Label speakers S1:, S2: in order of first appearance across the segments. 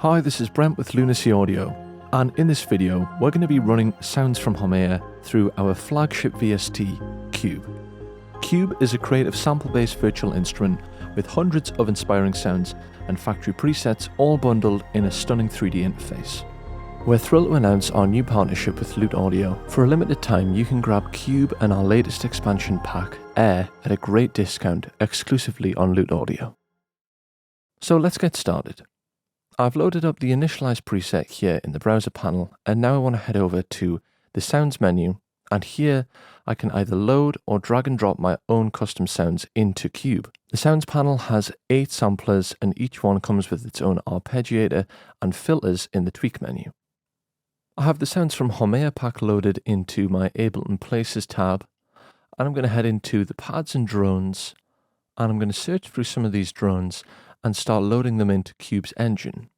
S1: Hi, this is Brent with Lunacy Audio, and in this video we're going to be running sounds from Haumea through our flagship VST, Cube. Cube is a creative sample-based virtual instrument with hundreds of inspiring sounds and factory presets all bundled in a stunning 3D interface. We're thrilled to announce our new partnership with Lute Audio. For a limited time you can grab Cube and our latest expansion pack, Air, at a great discount exclusively on Lute Audio. So let's get started. I've loaded up the initialize preset here in the browser panel, and now I want to head over to the sounds menu, and here I can either load or drag and drop my own custom sounds into Cube. The sounds panel has 8 samplers and each one comes with its own arpeggiator and filters in the tweak menu. I have the sounds from Haumea pack loaded into my Ableton Places tab, and I'm going to head into the pads and drones, and I'm going to search through some of these drones and start loading them into Cube's engine.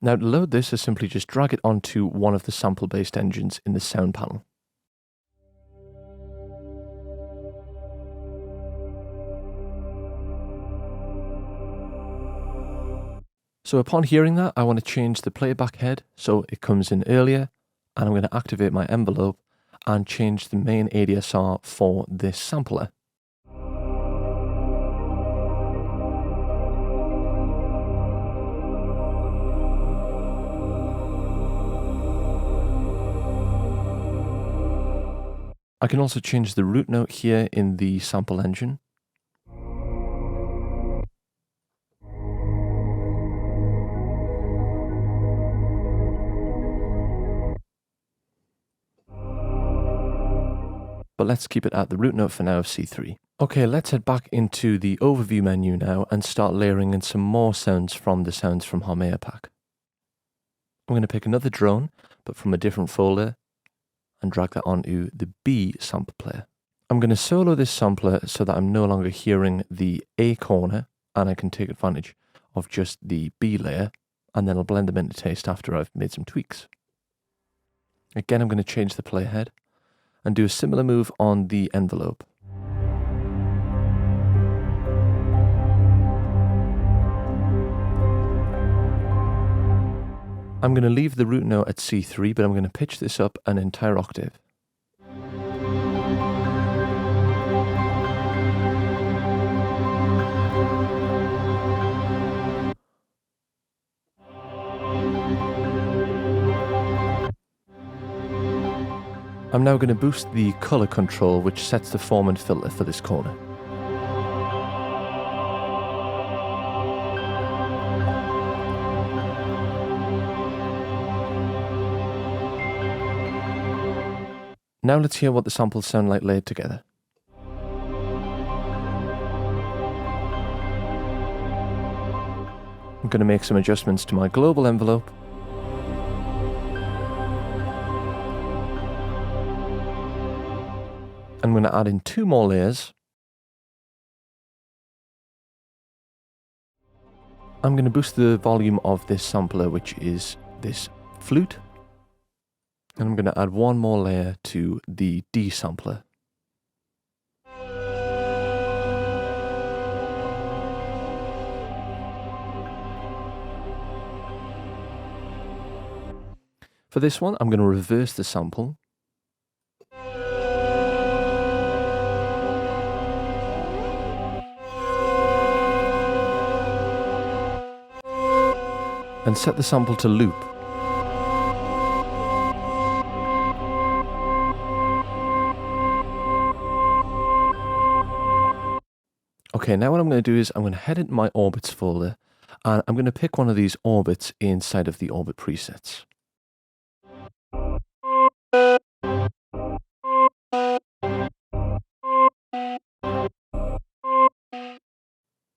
S1: Now to load this, I simply just drag it onto one of the sample-based engines in the sound panel. So upon hearing that, I want to change the playback head so it comes in earlier, and I'm going to activate my envelope and change the main ADSR for this sampler. I can also change the root note here in the sample engine. But let's keep it at the root note for now of C3. Okay, let's head back into the overview menu now and start layering in some more sounds from the sounds from Haumea pack. I'm going to pick another drone, but from a different folder, and drag that onto the B sample player. I'm going to solo this sampler so that I'm no longer hearing the A corner, and I can take advantage of just the B layer, and then I'll blend them into taste after I've made some tweaks. Again, I'm going to change the playhead and do a similar move on the envelope. I'm going to leave the root note at C3, but I'm going to pitch this up an entire octave. I'm now going to boost the color control, which sets the form and filter for this corner. Now let's hear what the samples sound like laid together. I'm going to make some adjustments to my global envelope. I'm going to add in 2 more layers. I'm going to boost the volume of this sampler, which is this flute. And I'm going to add 1 more layer to the D sampler. For this one, I'm going to reverse the sample. And set the sample to loop. Okay, now what I'm going to do is I'm going to head into my orbits folder, and I'm going to pick one of these orbits inside of the orbit presets.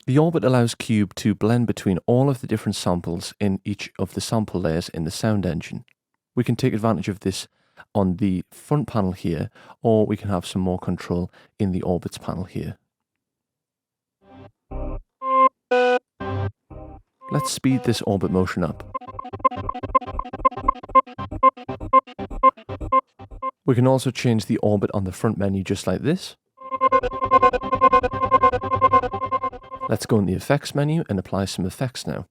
S1: The orbit allows Cube to blend between all of the different samples in each of the sample layers in the sound engine. We can take advantage of this on the front panel here, or we can have some more control in the orbits panel here. Let's speed this orbit motion up. We can also change the orbit on the front menu just like this. Let's go in the effects menu and apply some effects now.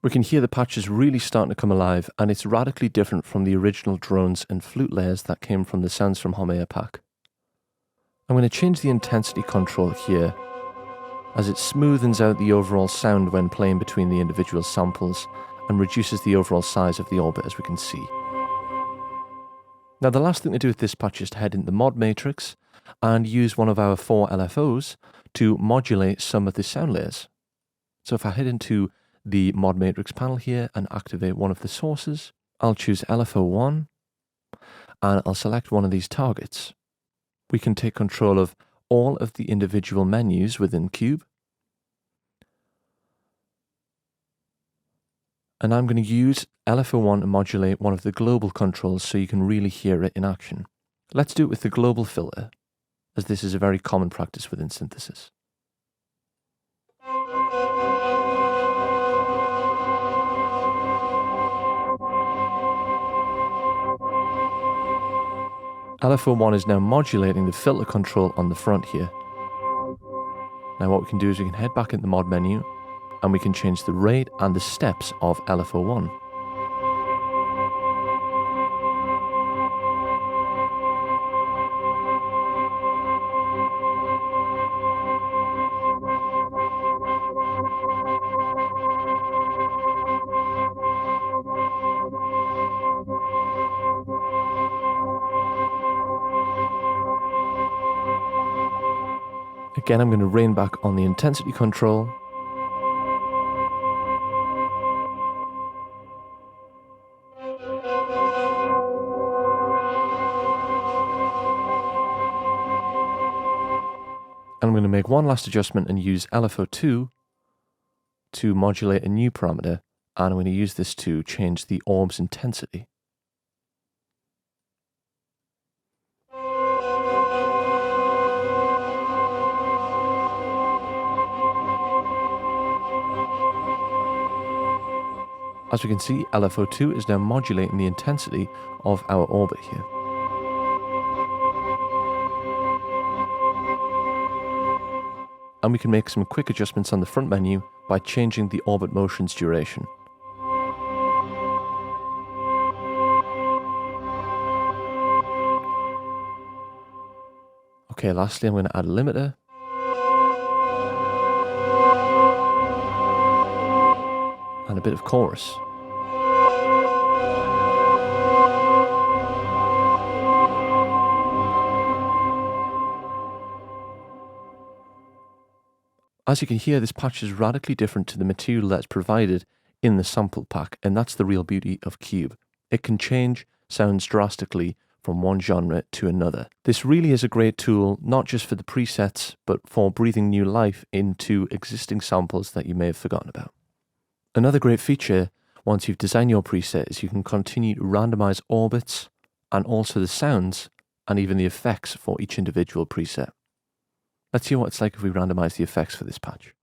S1: We can hear the patches really starting to come alive, and it's radically different from the original drones and flute layers that came from the Sounds from Haumea pack. I'm going to change the intensity control here, as it smoothens out the overall sound when playing between the individual samples and reduces the overall size of the orbit, as we can see. Now the last thing to do with this patch is to head into the mod matrix and use one of our 4 LFOs to modulate some of the sound layers. So if I head into the mod matrix panel here and activate one of the sources, I'll choose LFO1 and I'll select one of these targets. We can take control of all of the individual menus within Cube. And I'm going to use LFO1 to modulate one of the global controls so you can really hear it in action. Let's do it with the global filter, as this is a very common practice within synthesis. LFO1 is now modulating the filter control on the front here. Now what we can do is we can head back into the mod menu and we can change the rate and the steps of LFO1. Again, I'm going to rein back on the intensity control. And I'm going to make one last adjustment and use LFO2 to modulate a new parameter, and I'm going to use this to change the orb's intensity. As we can see, LFO2 is now modulating the intensity of our orbit here. And we can make some quick adjustments on the front menu by changing the orbit motion's duration. Okay, lastly I'm going to add a limiter. And a bit of chorus. As you can hear, this patch is radically different to the material that's provided in the sample pack, and that's the real beauty of Cube. It can change sounds drastically from one genre to another. This really is a great tool, not just for the presets, but for breathing new life into existing samples that you may have forgotten about. Another great feature, once you've designed your preset, is you can continue to randomize orbits and also the sounds and even the effects for each individual preset. Let's see what it's like if we randomize the effects for this patch.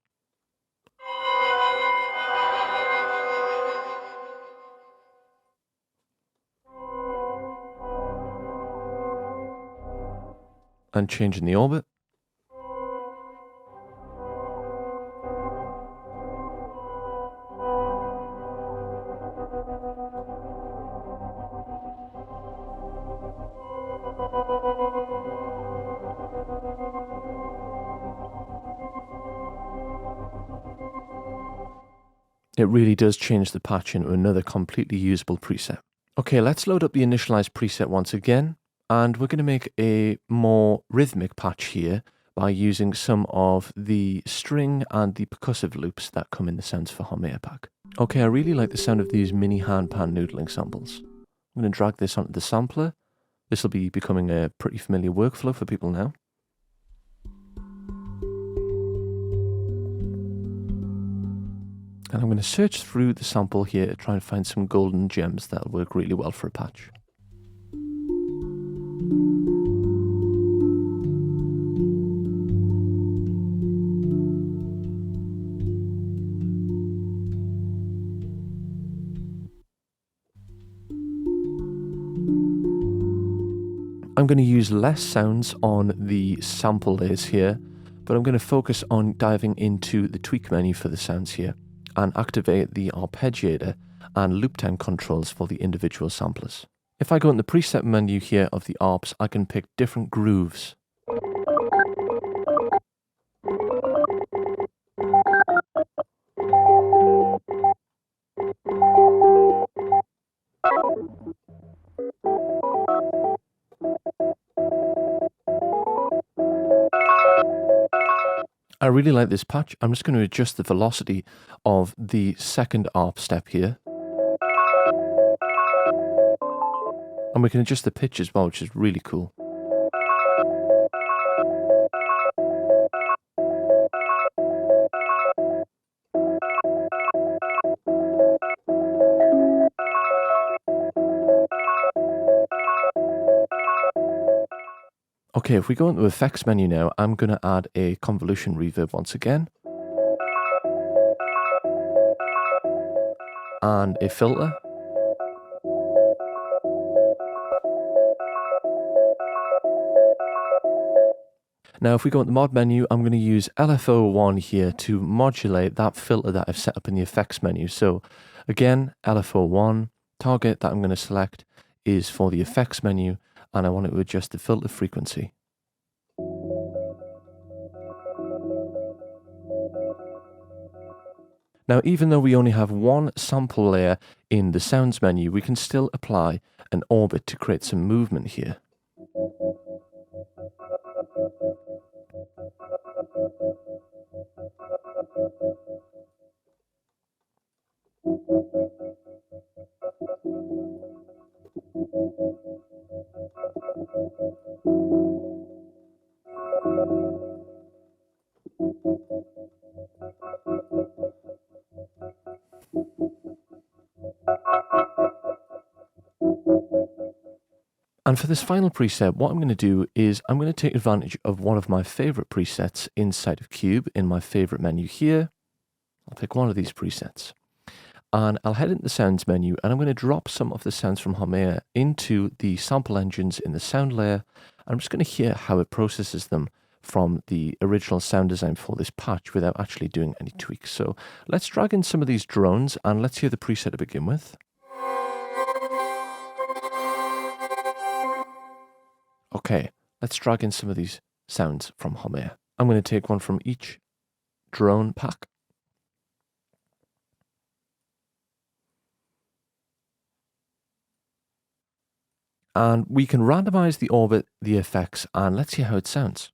S1: And changing the orbit. It really does change the patch into another completely usable preset. Okay, let's load up the initialized preset once again, and we're going to make a more rhythmic patch here by using some of the string and the percussive loops that come in the Sounds for Haumea pack. Okay, I really like the sound of these mini handpan noodling samples. I'm going to drag this onto the sampler. This will be becoming a pretty familiar workflow for people now. And I'm going to search through the sample here to try and find some golden gems that'll work really well for a patch. I'm going to use less sounds on the sample layers here, but I'm going to focus on diving into the tweak menu for the sounds here and activate the arpeggiator and loop time controls for the individual samplers. If I go in the preset menu here of the arps, I can pick different grooves. I really like this patch. I'm just going to adjust the velocity of the second arp step here. And we can adjust the pitch as well, which is really cool. Okay, if we go into the effects menu now, I'm going to add a convolution reverb once again. And a filter. Now if we go into the mod menu, I'm going to use LFO1 here to modulate that filter that I've set up in the effects menu. So again, LFO1, target that I'm going to select is for the effects menu, and I want it to adjust the filter frequency. Now, even though we only have one sample layer in the sounds menu, we can still apply an orbit to create some movement here. And for this final preset, what I'm going to do is I'm going to take advantage of one of my favorite presets inside of Cube in my favorite menu here. I'll pick one of these presets and I'll head into the sounds menu, and I'm going to drop some of the sounds from Haumea into the sample engines in the sound layer. I'm just going to hear how it processes them from the original sound design for this patch without actually doing any tweaks. So let's drag in some of these drones and let's hear the preset to begin with. Okay, let's drag in some of these sounds from Haumea. I'm going to take one from each drone pack. And we can randomize the orbit, the effects, and let's see how it sounds.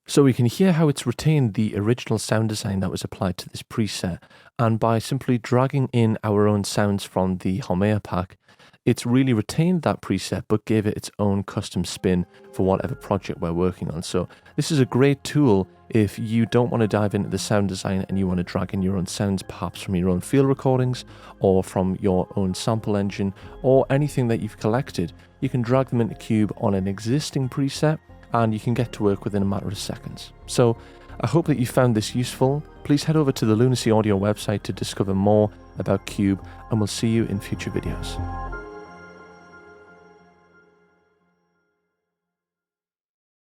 S1: So we can hear how it's retained the original sound design that was applied to this preset, and by simply dragging in our own sounds from the Haumea pack, it's really retained that preset but gave it its own custom spin for whatever project we're working on. So this is a great tool if you don't want to dive into the sound design and you want to drag in your own sounds, perhaps from your own field recordings or from your own sample engine or anything that you've collected. You can drag them into Cube on an existing preset and you can get to work within a matter of seconds. So I hope that you found this useful. Please head over to the Lunacy Audio website to discover more about Cube, and we'll see you in future videos.